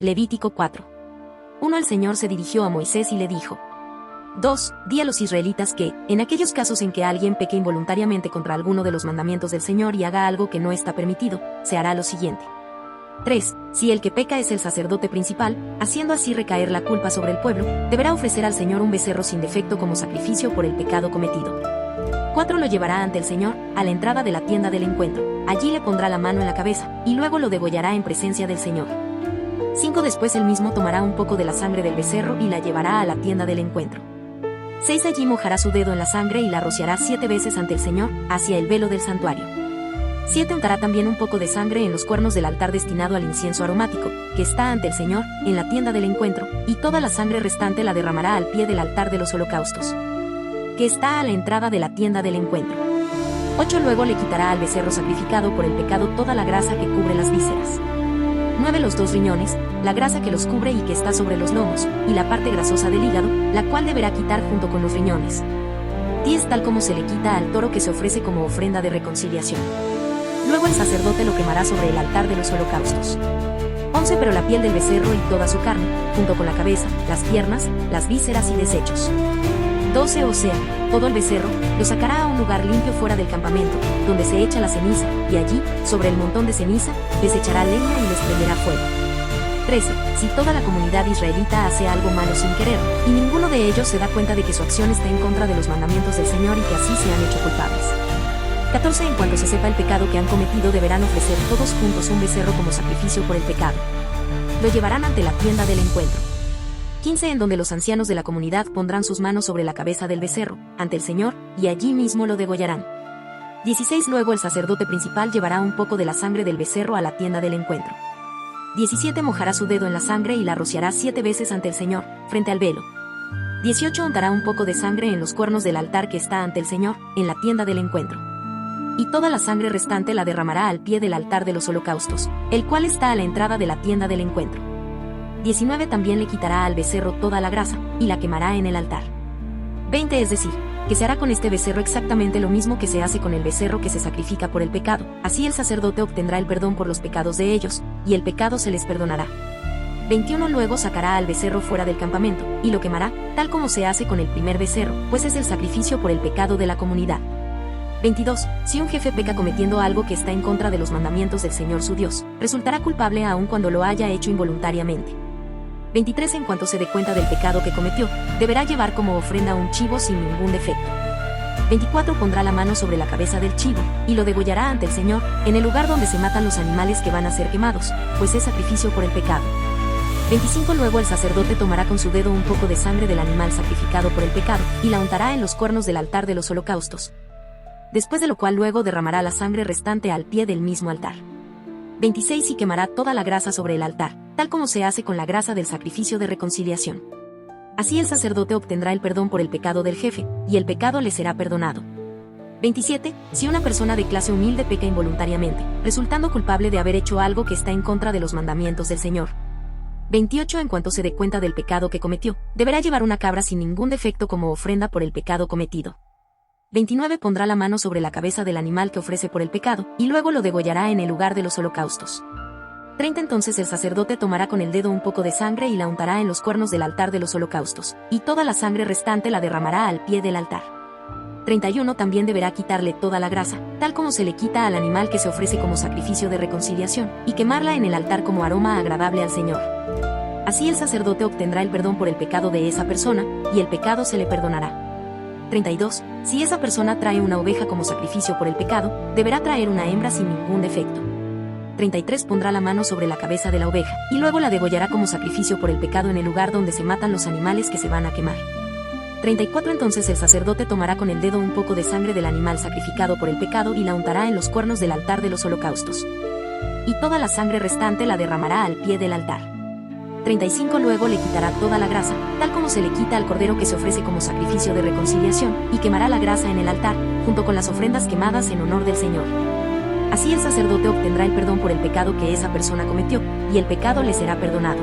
Levítico 4. 1. El Señor se dirigió a Moisés y le dijo: 2. Di a los israelitas que, en aquellos casos en que alguien peque involuntariamente contra alguno de los mandamientos del Señor y haga algo que no está permitido, se hará lo siguiente. 3. Si el que peca es el sacerdote principal, haciendo así recaer la culpa sobre el pueblo, deberá ofrecer al Señor un becerro sin defecto como sacrificio por el pecado cometido. 4. Lo llevará ante el Señor, a la entrada de la tienda del encuentro. Allí le pondrá la mano en la cabeza, y luego lo degollará en presencia del Señor. 5. Después él mismo tomará un poco de la sangre del becerro y la llevará a la tienda del encuentro. 6. Allí mojará su dedo en la sangre y la rociará 7 veces ante el Señor, hacia el velo del santuario. 7. Untará también un poco de sangre en los cuernos del altar destinado al incienso aromático, que está ante el Señor, en la tienda del encuentro, y toda la sangre restante la derramará al pie del altar de los holocaustos, que está a la entrada de la tienda del encuentro. 8. Luego le quitará al becerro sacrificado por el pecado toda la grasa que cubre las vísceras. 9. Los 2 riñones, la grasa que los cubre y que está sobre los lomos, y la parte grasosa del hígado, la cual deberá quitar junto con los riñones. 10. Tal como se le quita al toro que se ofrece como ofrenda de reconciliación. Luego el sacerdote lo quemará sobre el altar de los holocaustos. 11. Pero la piel del becerro y toda su carne, junto con la cabeza, las piernas, las vísceras y desechos. 12. O sea, todo el becerro, lo sacará a un lugar limpio fuera del campamento, donde se echa la ceniza, y allí, sobre el montón de ceniza, les echará leña y les prenderá fuego. 13. Si toda la comunidad israelita hace algo malo sin querer, y ninguno de ellos se da cuenta de que su acción está en contra de los mandamientos del Señor y que así se han hecho culpables. 14. En cuanto se sepa el pecado que han cometido, deberán ofrecer todos juntos un becerro como sacrificio por el pecado. Lo llevarán ante la tienda del encuentro. 15. En donde los ancianos de la comunidad pondrán sus manos sobre la cabeza del becerro, ante el Señor, y allí mismo lo degollarán. 16. Luego el sacerdote principal llevará un poco de la sangre del becerro a la tienda del encuentro. 17. Mojará su dedo en la sangre y la rociará 7 veces ante el Señor, frente al velo. 18. Untará un poco de sangre en los cuernos del altar que está ante el Señor, en la tienda del encuentro. Y toda la sangre restante la derramará al pie del altar de los holocaustos, el cual está a la entrada de la tienda del encuentro. 19. También le quitará al becerro toda la grasa, y la quemará en el altar. 20. Es decir, que se hará con este becerro exactamente lo mismo que se hace con el becerro que se sacrifica por el pecado. Así el sacerdote obtendrá el perdón por los pecados de ellos, y el pecado se les perdonará. 21. Luego sacará al becerro fuera del campamento, y lo quemará, tal como se hace con el primer becerro, pues es el sacrificio por el pecado de la comunidad. 22. Si un jefe peca cometiendo algo que está en contra de los mandamientos del Señor su Dios, resultará culpable aun cuando lo haya hecho involuntariamente. 23. En cuanto se dé cuenta del pecado que cometió, deberá llevar como ofrenda un chivo sin ningún defecto. 24. Pondrá la mano sobre la cabeza del chivo, y lo degollará ante el Señor, en el lugar donde se matan los animales que van a ser quemados, pues es sacrificio por el pecado. 25. Luego el sacerdote tomará con su dedo un poco de sangre del animal sacrificado por el pecado, y la untará en los cuernos del altar de los holocaustos. Después de lo cual luego derramará la sangre restante al pie del mismo altar. 26. Y quemará toda la grasa sobre el altar, tal como se hace con la grasa del sacrificio de reconciliación. Así el sacerdote obtendrá el perdón por el pecado del jefe, y el pecado le será perdonado. 27. Si una persona de clase humilde peca involuntariamente, resultando culpable de haber hecho algo que está en contra de los mandamientos del Señor. 28. En cuanto se dé cuenta del pecado que cometió, deberá llevar una cabra sin ningún defecto como ofrenda por el pecado cometido. 29. Pondrá la mano sobre la cabeza del animal que ofrece por el pecado, y luego lo degollará en el lugar de los holocaustos. 30. Entonces el sacerdote tomará con el dedo un poco de sangre y la untará en los cuernos del altar de los holocaustos, y toda la sangre restante la derramará al pie del altar. 31. También deberá quitarle toda la grasa, tal como se le quita al animal que se ofrece como sacrificio de reconciliación, y quemarla en el altar como aroma agradable al Señor. Así el sacerdote obtendrá el perdón por el pecado de esa persona, y el pecado se le perdonará. 32. Si esa persona trae una oveja como sacrificio por el pecado, deberá traer una hembra sin ningún defecto. 33. Pondrá la mano sobre la cabeza de la oveja, y luego la degollará como sacrificio por el pecado en el lugar donde se matan los animales que se van a quemar. 34. Entonces el sacerdote tomará con el dedo un poco de sangre del animal sacrificado por el pecado y la untará en los cuernos del altar de los holocaustos. Y toda la sangre restante la derramará al pie del altar. 35. Luego le quitará toda la grasa, tal como se le quita al cordero que se ofrece como sacrificio de reconciliación, y quemará la grasa en el altar, junto con las ofrendas quemadas en honor del Señor. Así el sacerdote obtendrá el perdón por el pecado que esa persona cometió, y el pecado le será perdonado.